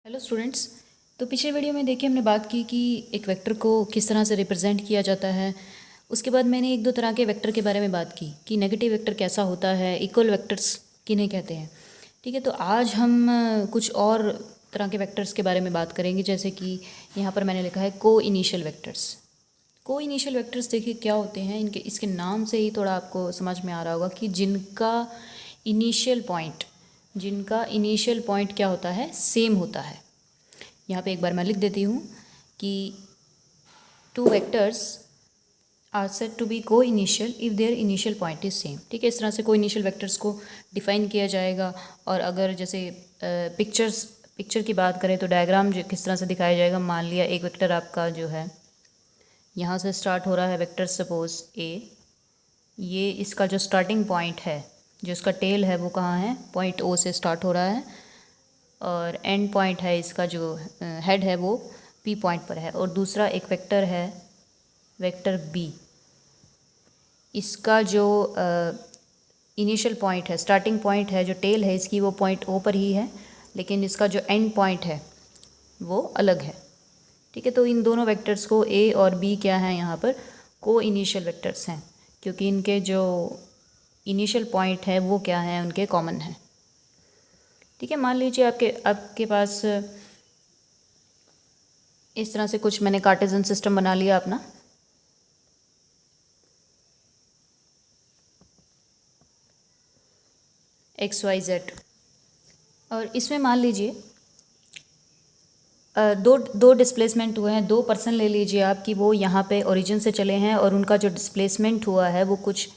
Hello students. तो पिछले video में देखिए हमने बात की कि एक वेक्टर को किस तरह से रिप्रेजेंट किया जाता है। उसके बाद मैंने एक दो तरह के वेक्टर के बारे में बात की कि नेगेटिव वेक्टर कैसा होता है, इक्वल वेक्टर्स किन्हें कहते हैं। ठीक है, तो आज हम कुछ और तरह के वेक्टर्स के बारे में बात करेंगे, जैसे कि यहाँ पर मैंने लिखा है को इनिशियल वेक्टर्स। को इनिशियल वेक्टर्स देखिए क्या होते हैं, इनके इसके नाम से ही थोड़ा आपको समझ में आ रहा होगा कि जिनका इनिशियल पॉइंट क्या होता है, सेम होता है। यहाँ पे एक बार मैं लिख देती हूँ कि two vectors are said to be coinitial if their initial point is same. ठीक है, इस तरह से को इनिशियल वेक्टर्स को डिफाइन किया जाएगा। और अगर जैसे पिक्चर की बात करें तो डायग्राम किस तरह से दिखाया जाएगा। मान लिया एक वेक्टर आपका जो है यहाँ से स्टार्ट हो रहा है वेक्टर सपोज ए, ये इसका जो स्टार्टिंग पॉइंट है, जो इसका टेल है वो कहाँ है, पॉइंट ओ से स्टार्ट हो रहा है, और एंड पॉइंट है इसका जो हेड है वो पी पॉइंट पर है। और दूसरा एक वेक्टर है वेक्टर बी, इसका जो इनिशियल पॉइंट है, स्टार्टिंग पॉइंट है, जो टेल है इसकी वो पॉइंट ओ पर ही है, लेकिन इसका जो एंड पॉइंट है वो अलग है। ठीक है, तो इन दोनों वेक्टर्स को ए और बी क्या है यहाँ पर, को इनिशियल वेक्टर्स हैं, क्योंकि इनके जो इनिशियल पॉइंट है वो क्या है, उनके कॉमन है। ठीक है, मान लीजिए आपके पास इस तरह से कुछ मैंने कार्टेशियन सिस्टम बना लिया अपना। एक्स वाई जेड, और इसमें मान लीजिए दो डिस्प्लेसमेंट हुए हैं। दो पर्सन ले लीजिए आप कि वो यहाँ पे ओरिजिन से चले हैं और उनका जो डिस्प्लेसमेंट हुआ है वो कुछ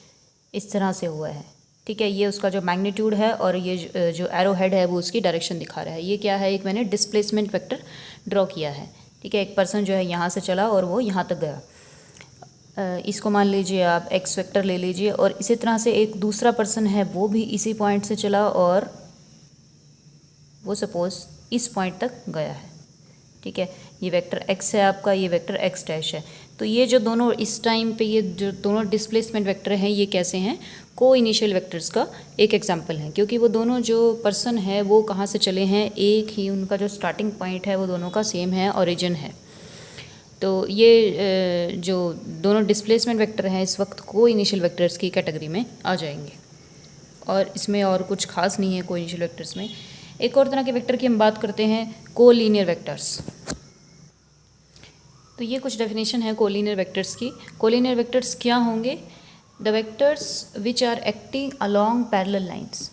इस तरह से हुआ है। ठीक है, ये उसका जो मैग्नीट्यूड है और ये जो एरो हेड है वो उसकी डायरेक्शन दिखा रहा है। ये क्या है, एक मैंने डिस्प्लेसमेंट वेक्टर ड्रॉ किया है। ठीक है, एक पर्सन जो है यहाँ से चला और वो यहाँ तक गया। इसको मान लीजिए आप एक्स वेक्टर ले लीजिए, और इसी तरह से एक दूसरा पर्सन है वो भी इसी पॉइंट से चला और वो सपोज इस पॉइंट तक गया है। ठीक है, ये वेक्टर एक्स है आपका, ये वेक्टर एक्स डैश है। तो ये जो दोनों इस टाइम पे ये जो दोनों डिस्प्लेसमेंट वेक्टर हैं ये कैसे हैं, को इनिशियल वेक्टर्स का एक एग्जांपल है, क्योंकि वो दोनों जो पर्सन है वो कहाँ से चले हैं, एक ही उनका जो स्टार्टिंग पॉइंट है वो दोनों का सेम है, ओरिजिन है। तो ये जो दोनों डिस्प्लेसमेंट वेक्टर हैं इस वक्त को इनिशियल वेक्टर्स की कैटेगरी में आ जाएंगे, और इसमें और कुछ खास नहीं है को इनिशियल वेक्टर्स में। एक और तरह के वेक्टर की हम बात करते हैं, को लीनियर वेक्टर्स। तो ये कुछ डेफिनेशन है कोलिनियर वेक्टर्स की। कोलिनियर वेक्टर्स क्या होंगे, the vectors which are acting along parallel lines.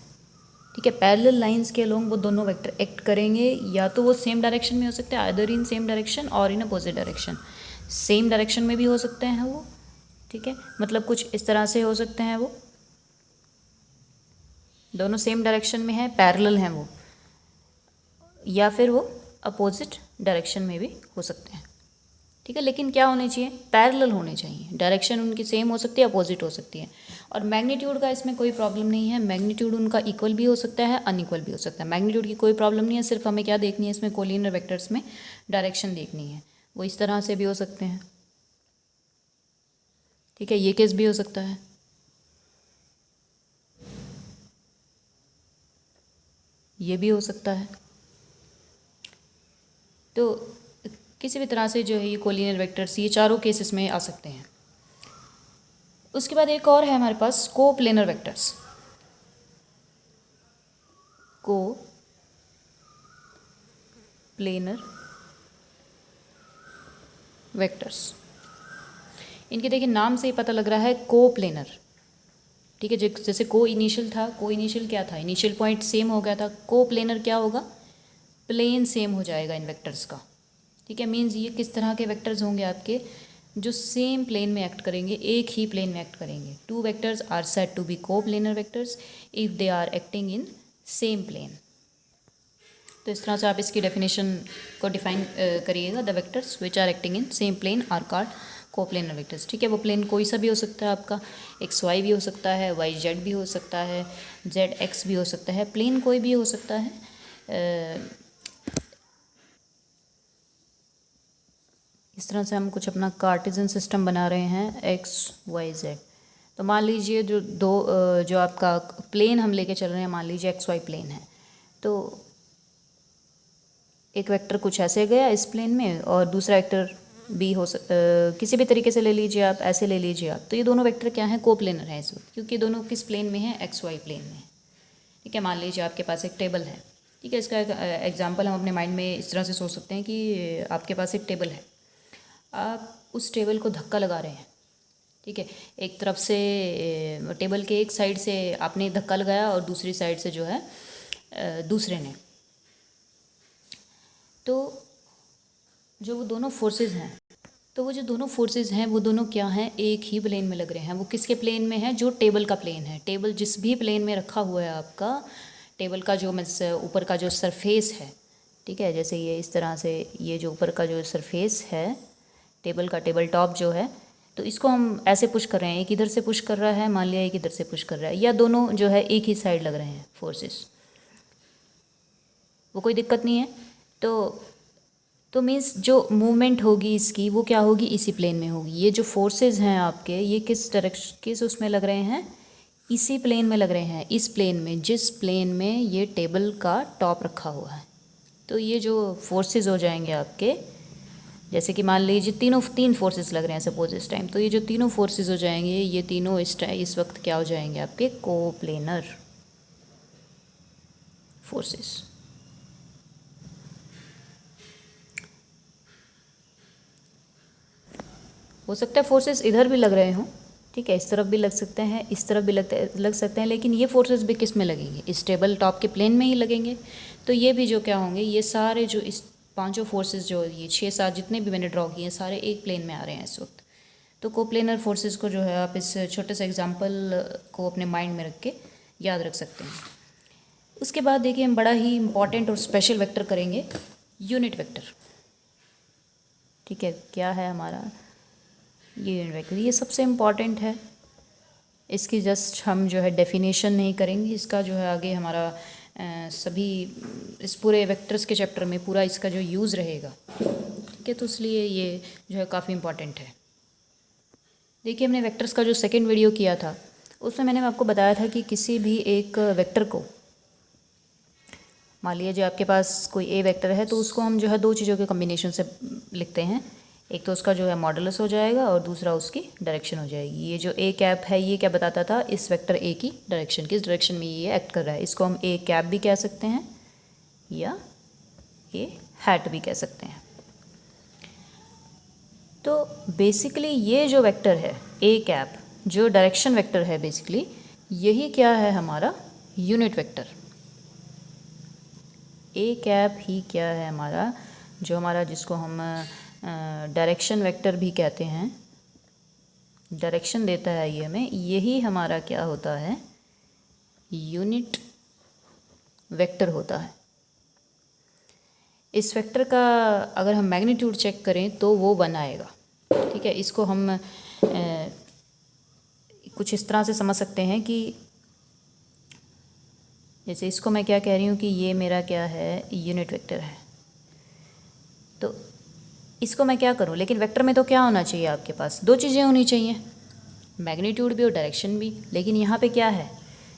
ठीक है, पैरेलल लाइंस के अलोंग वो दोनों वेक्टर एक्ट करेंगे, या तो वो सेम डायरेक्शन में हो सकते हैं, आइदर इन सेम डायरेक्शन और in opposite direction. Same direction में भी हो सकते हैं वो, ठीक है, मतलब कुछ इस तरह से हो सकते हैं, वो दोनों सेम डायरेक्शन में है, पैरेलल हैं वो, या फिर वो अपोजिट डायरेक्शन में भी हो सकते हैं। ठीक है, लेकिन क्या होने चाहिए, पैरेलल होने चाहिए। डायरेक्शन उनकी सेम हो सकती है, अपोजिट हो सकती है। और मैग्नीट्यूड का इसमें कोई प्रॉब्लम नहीं है, मैग्नीट्यूड उनका इक्वल भी हो सकता है, अनइक्वल भी हो सकता है। मैग्नीट्यूड की कोई प्रॉब्लम नहीं है, सिर्फ हमें क्या देखनी है इसमें, कोलिनियर वेक्टर्स में डायरेक्शन देखनी है। वो इस तरह से भी हो सकते हैं, ठीक है, ये केस भी हो सकता है, ये भी हो सकता है। तो किसी भी तरह से जो है ये कोलिनियर वेक्टर्स ये चारों केसेस में आ सकते हैं। उसके बाद एक और है हमारे पास को प्लेनर वेक्टर्स। को प्लेनर वेक्टर्स, इनके देखिए नाम से ही पता लग रहा है को प्लेनर। ठीक है, जैसे को इनिशियल था, को इनिशियल क्या था, इनिशियल पॉइंट सेम हो गया था। को प्लेनर क्या होगा, प्लेन सेम हो जाएगा इन वेक्टर्स का। ठीक है, मीन्स ये किस तरह के वेक्टर्स होंगे आपके, जो सेम प्लेन में एक्ट करेंगे, एक ही प्लेन में एक्ट करेंगे। Two vectors are said to be coplanar vectors if they are acting in same plane. तो इस तरह से आप इसकी डेफिनेशन को डिफाइन करिएगा, the vectors which are acting in same plane are called coplanar vectors. ठीक है, वो प्लेन कोई सा भी हो सकता है आपका, एक्स वाई भी हो सकता है, वाई जेड भी हो सकता है, जेड एक्स भी हो सकता है, प्लेन कोई भी हो सकता है। इस तरह से हम कुछ अपना कार्टेशियन सिस्टम बना रहे हैं, एक्स वाई जेड। तो मान लीजिए जो आपका प्लेन हम लेके चल रहे हैं, मान लीजिए एक्स वाई प्लेन है। तो एक वेक्टर कुछ ऐसे गया इस प्लेन में और दूसरा वेक्टर भी किसी भी तरीके से ले लीजिए आप, ऐसे ले लीजिए आप। तो ये दोनों वेक्टर क्या हैं, कोप्लेनर हैं इस वक्त, क्योंकि दोनों किस प्लेन में हैं, एक्स वाई प्लेन में। ठीक है, मान लीजिए आपके पास एक टेबल है। ठीक है, इसका एग्जांपल हम अपने माइंड में इस तरह से सोच सकते हैं कि आपके पास एक टेबल है, आप उस टेबल को धक्का लगा रहे हैं। ठीक है, एक तरफ से टेबल के एक साइड से आपने धक्का लगाया और दूसरी साइड से जो है दूसरे ने। तो जो वो दोनों फोर्सेस हैं वो दोनों क्या हैं, एक ही प्लेन में लग रहे हैं। वो किसके प्लेन में है, जो टेबल का प्लेन है। टेबल जिस भी प्लेन में रखा हुआ है आपका, टेबल का जो ऊपर का जो सरफेस है, ठीक है, जैसे ये इस तरह से, ये जो ऊपर का जो सरफेस है टेबल का, टेबल टॉप जो है, तो इसको हम ऐसे पुश कर रहे हैं, एक इधर से पुश कर रहा है, मान लिया एक इधर से पुश कर रहा है, या दोनों जो है एक ही साइड लग रहे हैं फोर्सेस, वो कोई दिक्कत नहीं है। तो मीन्स जो मूवमेंट होगी इसकी, वो क्या होगी, इसी प्लेन में होगी। ये जो फोर्सेस हैं आपके, ये किस उसमें लग रहे हैं, इसी प्लेन में लग रहे हैं, इस प्लेन में, जिस प्लेन में ये टेबल का टॉप रखा हुआ है। तो ये जो फोर्सेस हो जाएंगे आपके, जैसे कि मान लीजिए तीन फोर्सेस लग रहे हैं सपोज इस टाइम, तो ये जो तीनों फोर्सेस हो जाएंगे, ये तीनों इस वक्त क्या हो जाएंगे, आपके कोप्लेनर फोर्सेस। हो सकता है फोर्सेस इधर भी लग रहे हों, ठीक है, इस तरफ भी लग सकते हैं, इस तरफ भी लग सकते हैं, लेकिन ये फोर्सेस भी किस में लगेंगे, इस टेबल टॉप के प्लेन में ही लगेंगे। तो ये भी जो क्या होंगे, ये सारे जो इस पांचों फोर्सेस, जो ये 6-7 जितने भी मैंने ड्रॉ किए हैं, सारे एक प्लेन में आ रहे हैं इस वक्त। तो कोप्लेनर फोर्सेस को जो है आप इस छोटे से एग्जाम्पल को अपने माइंड में रख के याद रख सकते हैं। उसके बाद देखिए, हम बड़ा ही इंपॉर्टेंट और स्पेशल वेक्टर करेंगे, यूनिट वेक्टर। ठीक है, क्या है हमारा ये यूनिट वेक्टर, ये सबसे इम्पॉर्टेंट है। इसकी जस्ट हम जो है डेफिनेशन नहीं करेंगे, इसका जो है आगे हमारा सभी इस पूरे वेक्टर्स के चैप्टर में पूरा इसका जो यूज़ रहेगा। ठीक है, तो इसलिए ये जो है काफ़ी इम्पॉर्टेंट है। देखिए, हमने वेक्टर्स का जो सेकंड वीडियो किया था, उसमें मैंने आपको बताया था कि किसी भी एक वेक्टर को, मान लीजिए आपके पास कोई ए वेक्टर है, तो उसको हम जो है दो चीज़ों के कम्बिनेशन से लिखते हैं। एक तो उसका जो है मॉडुलस हो जाएगा और दूसरा उसकी डायरेक्शन हो जाएगी। ये जो ए कैप है, ये क्या बताता था, इस वेक्टर ए की डायरेक्शन, किस डायरेक्शन में ये एक्ट कर रहा है। इसको हम ए कैप भी कह सकते हैं या ए हैट भी कह सकते हैं। तो बेसिकली ये जो वेक्टर है ए कैप, जो डायरेक्शन वेक्टर है, बेसिकली यही क्या है, हमारा यूनिट वेक्टर। ए कैप ही क्या है हमारा, जो हमारा, जिसको हम डायरेक्शन वेक्टर भी कहते हैं, डायरेक्शन देता है ये हमें, यही हमारा क्या होता है, यूनिट वेक्टर होता है। इस वेक्टर का अगर हम मैग्नीट्यूड चेक करें तो वो 1 आएगा। ठीक है, इसको हम कुछ इस तरह से समझ सकते हैं कि जैसे इसको मैं क्या कह रही हूँ कि ये मेरा क्या है, यूनिट वेक्टर है। तो इसको मैं क्या करूँ, लेकिन वेक्टर में तो क्या होना चाहिए, आपके पास दो चीज़ें होनी चाहिए, मैग्नीट्यूड भी और डायरेक्शन भी। लेकिन यहाँ पे क्या है,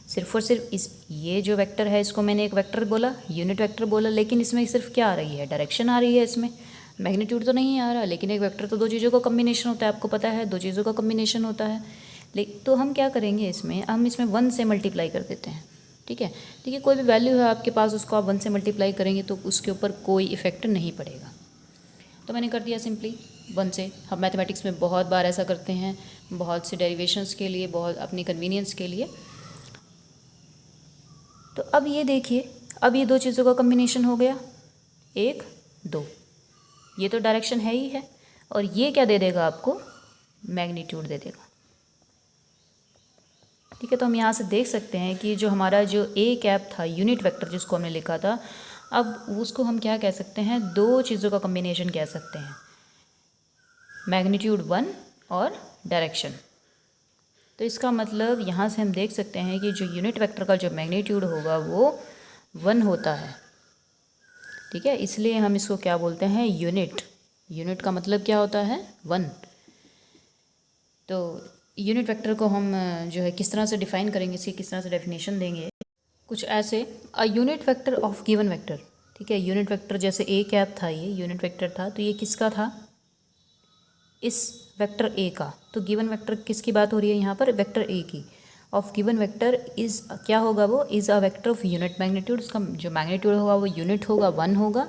सिर्फ और सिर्फ ये जो वेक्टर है, इसको मैंने एक वेक्टर बोला, यूनिट वेक्टर बोला, लेकिन इसमें सिर्फ क्या आ रही है, डायरेक्शन आ रही है, इसमें मैग्नीट्यूड तो नहीं आ रहा। लेकिन एक वेक्टर तो दो चीज़ों का कम्बिनेशन होता है, आपको पता है, दो चीज़ों का कम्बिनेशन होता है। तो हम क्या करेंगे, हम इसमें 1 से मल्टीप्लाई कर देते हैं। ठीक है, देखिए कोई भी वैल्यू है आपके पास, उसको आप 1 से मल्टीप्लाई करेंगे तो उसके ऊपर कोई इफेक्ट नहीं पड़ेगा। तो मैंने कर दिया सिंपली 1 से। हम मैथमेटिक्स में बहुत बार ऐसा करते हैं, बहुत से डेरिवेशंस के लिए, बहुत अपनी कन्वीनियंस के लिए। तो अब ये देखिए, अब ये दो चीज़ों का कम्बिनेशन हो गया, 1 2, ये तो डायरेक्शन है ही है, और ये क्या दे देगा आपको, मैग्नीट्यूड दे देगा। ठीक है, तो हम यहाँ से देख सकते हैं कि जो हमारा जो ए कैप था, यूनिट वेक्टर जिसको हमने लिखा था, अब उसको हम क्या कह सकते हैं, दो चीज़ों का कम्बिनेशन कह सकते हैं, मैग्नीट्यूड 1 और डायरेक्शन। तो इसका मतलब यहाँ से हम देख सकते हैं कि जो यूनिट वेक्टर का जो मैग्नीट्यूड होगा वो 1 होता है। ठीक है, इसलिए हम इसको क्या बोलते हैं, यूनिट। यूनिट का मतलब क्या होता है, 1। तो यूनिट वेक्टर को हम जो है किस तरह से डिफ़ाइन करेंगे, इसकी किस तरह से डेफिनेशन देंगे, कुछ ऐसे, a unit vector of given vector. ठीक है, यूनिट वेक्टर जैसे ए कैप था, ये यूनिट वेक्टर था, तो ये किसका था, इस वेक्टर ए का। तो गिवन वेक्टर किसकी बात हो रही है यहाँ पर, वेक्टर ए की। ऑफ गिवन वेक्टर इज़ क्या होगा, वो is a vector of unit magnitude, उसका जो मैग्नीट्यूड होगा वो यूनिट होगा, 1 होगा,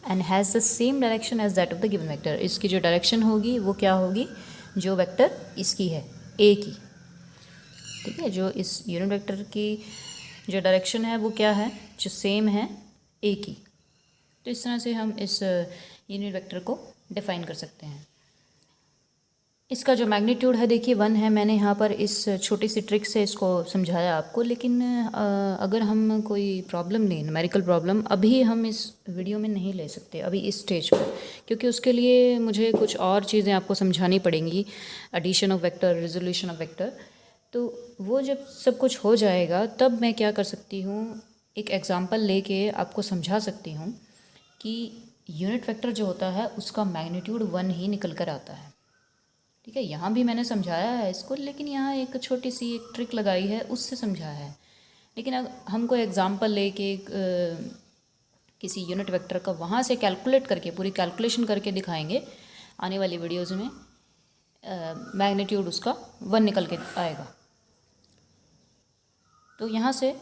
and has the same direction as that of the given vector. इसकी जो डायरेक्शन होगी वो क्या होगी, जो वेक्टर इसकी है ए की, ठीक है, जो इस यूनिट वेक्टर की जो डायरेक्शन है वो क्या है, जो सेम है ए की। तो इस तरह से हम इस यूनिट वेक्टर को डिफाइन कर सकते हैं। इसका जो मैग्नीट्यूड है देखिए 1 है। मैंने यहाँ पर इस छोटी सी ट्रिक से इसको समझाया आपको, लेकिन अगर हम कोई प्रॉब्लम लें, न्यूमेरिकल प्रॉब्लम, अभी हम इस वीडियो में नहीं ले सकते अभी इस स्टेज पर, क्योंकि उसके लिए मुझे कुछ और चीज़ें आपको समझानी पड़ेंगी, addition of vector, resolution of vector. तो वो जब सब कुछ हो जाएगा तब मैं क्या कर सकती हूँ, एक एग्ज़ाम्पल लेके आपको समझा सकती हूँ कि यूनिट वेक्टर जो होता है उसका मैग्नीट्यूड 1 ही निकल कर आता है, ठीक है। यहाँ भी मैंने समझाया है इसको, लेकिन यहाँ एक छोटी सी एक ट्रिक लगाई है, उससे समझाया है। लेकिन अगर हमको एग्ज़ाम्पल लेके किसी यूनिट वेक्टर का वहाँ से कैलकुलेट करके, पूरी कैलकुलेशन करके दिखाएंगे आने वाली वीडियोज़ में, मैग्नीट्यूड उसका 1 निकल के आएगा। तो यहाँ से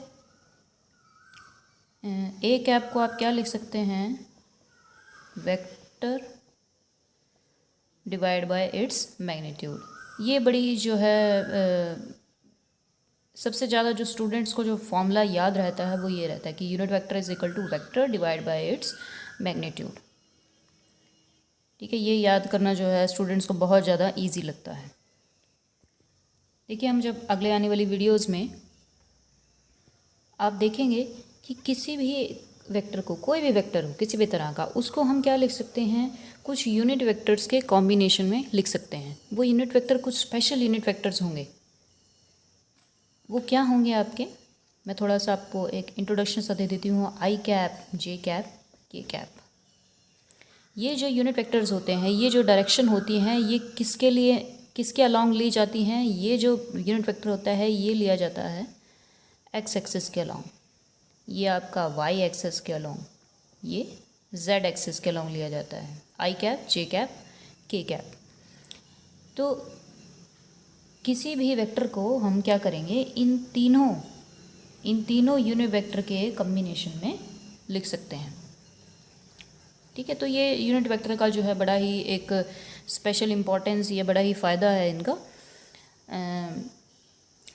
ए कैप को आप क्या लिख सकते हैं, vector divide by its magnitude. ये बड़ी जो है सबसे ज़्यादा जो स्टूडेंट्स को जो फॉर्मूला याद रहता है वो ये रहता है कि unit vector is equal to vector divide by its magnitude, ठीक है। ये याद करना जो है स्टूडेंट्स को बहुत ज़्यादा इजी लगता है। देखिए, हम जब अगले आने वाली वीडियोज़ में आप देखेंगे कि किसी भी वेक्टर को, कोई भी वेक्टर हो किसी भी तरह का, उसको हम क्या लिख सकते हैं, कुछ यूनिट वेक्टर्स के कॉम्बिनेशन में लिख सकते हैं। वो यूनिट वेक्टर कुछ स्पेशल यूनिट वेक्टर्स होंगे। वो क्या होंगे आपके, मैं थोड़ा सा आपको एक इंट्रोडक्शन सा दे देती हूँ। आई कैप, जे कैप, के कैप, ये जो यूनिट वेक्टर्स होते हैं, ये जो डायरेक्शन होती हैं, ये किसके लिए, किसके अलॉन्ग ली जाती हैं। ये जो यूनिट वेक्टर होता है ये लिया जाता है एक्स एक्सिस के अलॉन्ग, ये आपका वाई एक्सिस के अलॉन्ग, ये जेड एक्सिस के अलॉन्ग लिया जाता है। आई कैप, जे कैप, के कैप। तो किसी भी वेक्टर को हम क्या करेंगे, इन तीनों यूनिट वेक्टर के कॉम्बिनेशन में लिख सकते हैं, ठीक है। तो ये यूनिट वेक्टर का जो है बड़ा ही एक स्पेशल इम्पोर्टेंस, ये बड़ा ही फ़ायदा है इनका।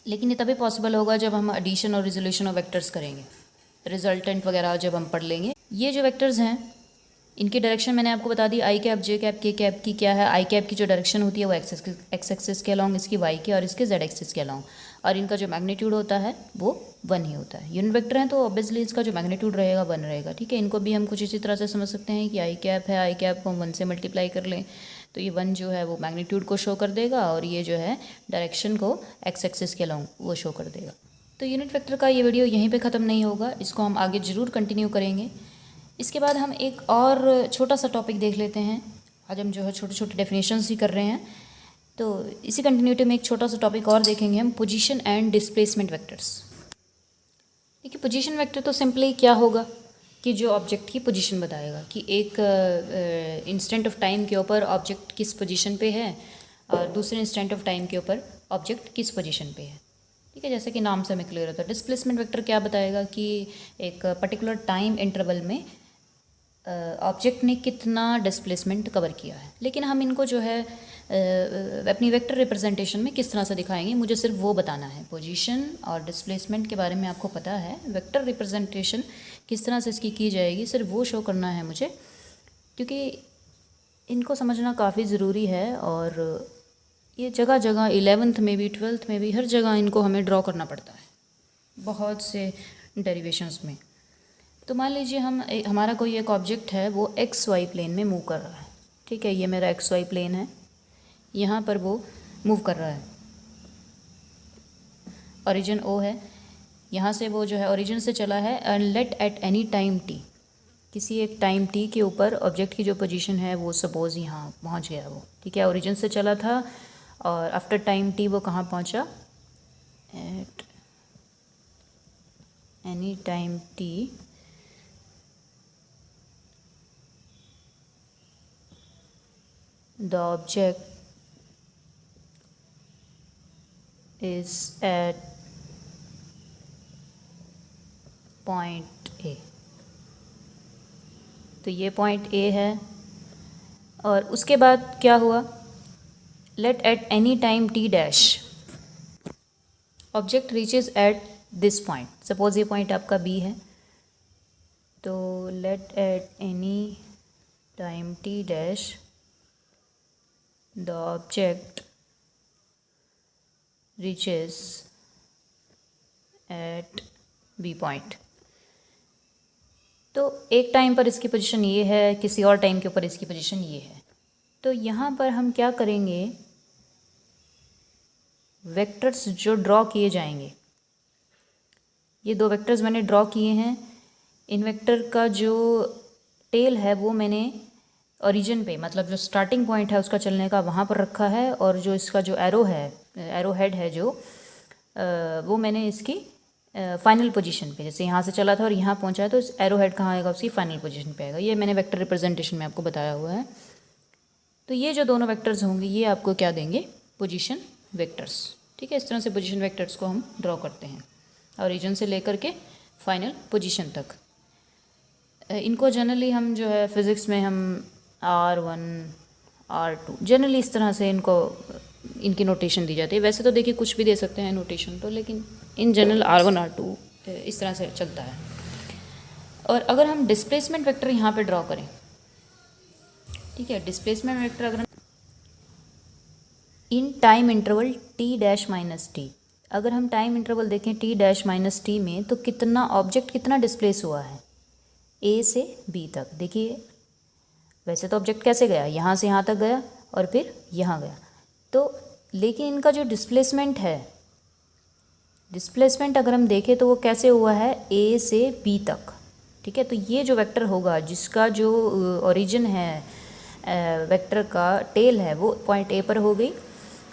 लेकिन ये तभी पॉसिबल होगा जब हम एडिशन और रिजोल्यूशन ऑफ वेक्टर्स करेंगे, रिजल्टेंट वगैरह जब हम पढ़ लेंगे। ये जो वेक्टर्स हैं इनकी डायरेक्शन मैंने आपको बता दी, आई कैप, जे कैप, के कैप की क्या है। आई कैप की जो डायरेक्शन होती है वो एक्स एक्सिस के अलॉन्ग, इसकी वाई के और इसके जेड एक्सिस के अलॉन्ग, और इनका जो मैग्नीट्यूड होता है वो 1 ही होता है। यूनिट वेक्टर हैं तो ऑब्वियसली इसका जो मैग्नीट्यूड रहेगा 1 रहेगा, ठीक है। इनको भी हम कुछ इसी तरह से समझ सकते हैं कि आई कैप है, आई कैप को हम 1 से मल्टीप्लाई कर लें तो ये 1 जो है वो मैग्नीट्यूड को शो कर देगा, और ये जो है डायरेक्शन को एक्स एक्सिस के अलॉन्ग वो शो कर देगा। तो यूनिट वेक्टर का ये वीडियो यहीं पे ख़त्म नहीं होगा, इसको हम आगे ज़रूर कंटिन्यू करेंगे। इसके बाद हम एक और छोटा सा टॉपिक देख लेते हैं। आज हम जो है छोटे छोटे डेफिनेशंस ही कर रहे हैं, तो इसी कंटिन्यूटी में एक छोटा सा टॉपिक और देखेंगे हम, पोजीशन एंड डिस्प्लेसमेंट वेक्टर्स। देखिए, पोजीशन वेक्टर तो सिंपली क्या होगा कि जो ऑब्जेक्ट की पोजीशन बताएगा कि एक इंस्टेंट ऑफ टाइम के ऊपर ऑब्जेक्ट किस पोजीशन पे है और दूसरे इंस्टेंट ऑफ टाइम के ऊपर ऑब्जेक्ट किस पोजीशन पे है, ठीक है। जैसे कि नाम से हमें क्लियर होता है। डिस्प्लेसमेंट वेक्टर क्या बताएगा कि एक पर्टिकुलर टाइम इंटरवल में ऑब्जेक्ट ने कितना डिस्प्लेसमेंट कवर किया है। लेकिन हम इनको जो है अपनी वेक्टर रिप्रेजेंटेशन में किस तरह से दिखाएंगे, मुझे सिर्फ वो बताना है। पोजीशन और डिस्प्लेसमेंट के बारे में आपको पता है, वेक्टर रिप्रेजेंटेशन किस तरह से इसकी की जाएगी सिर्फ वो शो करना है मुझे, क्योंकि इनको समझना काफ़ी ज़रूरी है। और ये जगह जगह 11th में भी 12th में भी हर जगह इनको हमें ड्रॉ करना पड़ता है बहुत से डेरिवेशंस में। तो मान लीजिए हमारा कोई एक ऑब्जेक्ट है, वो एक्स वाई प्लेन में मूव कर रहा है, ठीक है। ये मेरा एक्स वाई प्लेन है, यहाँ पर वो मूव कर रहा है, ओरिजिन ओ है, यहाँ से वो जो है ओरिजिन से चला है, and let at any time t, किसी एक टाइम टी के ऊपर ऑब्जेक्ट की जो पोजीशन है वो सपोज़ यहाँ पहुँच गया वो, ठीक है। ओरिजिन से चला था और आफ्टर टाइम टी वो कहाँ पहुँचा, at any time t the object is at point A. तो ये पॉइंट ए है और उसके बाद क्या हुआ, let at any time t dash object reaches at this point. Suppose ये पॉइंट आपका बी है, तो let at any time t dash the object reaches at B point. तो एक टाइम पर इसकी पोजीशन ये है, किसी और टाइम के ऊपर इसकी पोजीशन ये है। तो यहाँ पर हम क्या करेंगे, वेक्टर्स जो ड्रॉ किए जाएंगे, ये दो वेक्टर्स मैंने ड्रॉ किए हैं। इन वेक्टर का जो टेल है वो मैंने ओरिजिन पे, मतलब जो स्टार्टिंग पॉइंट है उसका चलने का, वहाँ पर रखा है। और जो इसका जो एरो है, एरो हेड है जो, वो मैंने इसकी फाइनल पोजीशन पे, जैसे यहाँ से चला था और यहाँ पहुँचा है तो इस एरो हेड कहाँ आएगा, उसकी फाइनल पोजीशन पे आएगा। ये मैंने वेक्टर रिप्रेजेंटेशन में आपको बताया हुआ है। तो ये जो दोनों वेक्टर्स होंगे ये आपको क्या देंगे, पोजीशन वेक्टर्स। ठीक है, इस तरह से पोजीशन वेक्टर्स को हम ड्रॉ करते हैं, ओरिजिन से लेकर के फाइनल पोजीशन तक। इनको जनरली हम जो है फिज़िक्स में हम R1 R2 जनरली इस तरह से इनको, इनकी नोटेशन दी जाती है। वैसे तो देखिए कुछ भी दे सकते हैं नोटेशन तो, लेकिन इन जनरल R1 R2 इस तरह से चलता है। और अगर हम डिस्प्लेसमेंट वेक्टर यहाँ पे ड्रॉ करें, ठीक है, डिस्प्लेसमेंट वेक्टर अगर in time interval t dash minus T, अगर हम टाइम इंटरवल देखें t डैश माइनस टी में, तो कितना ऑब्जेक्ट कितना डिस्प्लेस हुआ है a से b तक। देखिए वैसे तो ऑब्जेक्ट कैसे गया, यहाँ से यहाँ तक गया और फिर यहाँ गया, तो लेकिन इनका जो डिस्प्लेसमेंट है, डिस्प्लेसमेंट अगर हम देखें तो वो कैसे हुआ है, a से b तक। ठीक है, तो ये जो वेक्टर होगा जिसका जो ओरिजिन है वेक्टर का टेल है वो पॉइंट ए पर हो गई,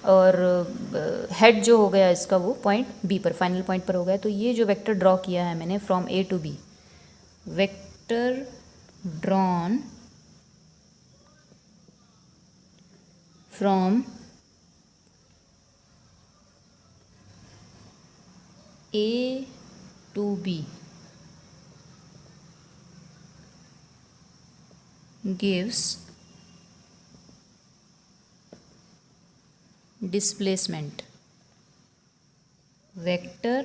और हेड जो हो गया इसका वो पॉइंट बी पर, फाइनल पॉइंट पर हो गया। तो ये जो वेक्टर ड्रॉ किया है मैंने from A to B, vector drawn from A to B gives displacement vector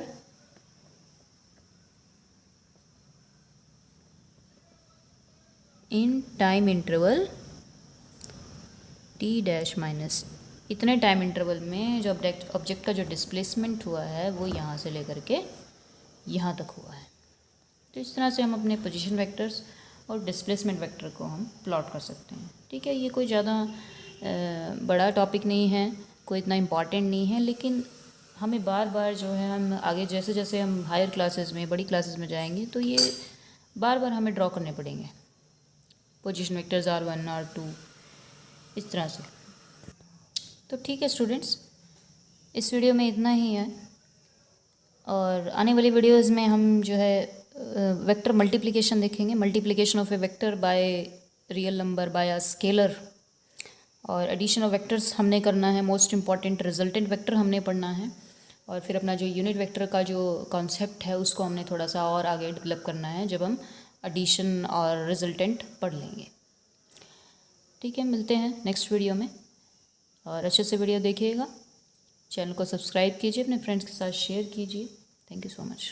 in time interval t dash minus. इतने टाइम इंटरवल में जो ऑब्जेक्ट का जो डिस्प्लेसमेंट हुआ है वो यहाँ से लेकर के यहाँ तक हुआ है। तो इस तरह से हम अपने पोजीशन वेक्टर्स और डिस्प्लेसमेंट वेक्टर को हम प्लॉट कर सकते हैं। ठीक है, ये कोई ज़्यादा बड़ा टॉपिक नहीं है, कोई इतना इम्पॉर्टेंट नहीं है, लेकिन हमें बार बार जो है, हम आगे जैसे जैसे हम हायर क्लासेस में, बड़ी क्लासेस में जाएंगे तो ये बार बार हमें ड्रॉ करने पड़ेंगे, पोजीशन वेक्टर्स R1 R2 इस तरह से। तो ठीक है स्टूडेंट्स, इस वीडियो में इतना ही है, और आने वाली वीडियोस में हम जो है वेक्टर मल्टीप्लिकेशन देखेंगे, multiplication of A vector by real number by a scalar, और एडिशन ऑफ वेक्टर्स हमने करना है। मोस्ट इम्पॉर्टेंट रिजल्टेंट वेक्टर हमने पढ़ना है, और फिर अपना जो यूनिट वेक्टर का जो कॉन्सेप्ट है उसको हमने थोड़ा सा और आगे डेवलप करना है जब हम एडिशन और रिजल्टेंट पढ़ लेंगे। ठीक है, मिलते हैं नेक्स्ट वीडियो में, और अच्छे से वीडियो देखिएगा, चैनल को सब्सक्राइब कीजिए, अपने फ्रेंड्स के साथ शेयर कीजिए। Thank you so much.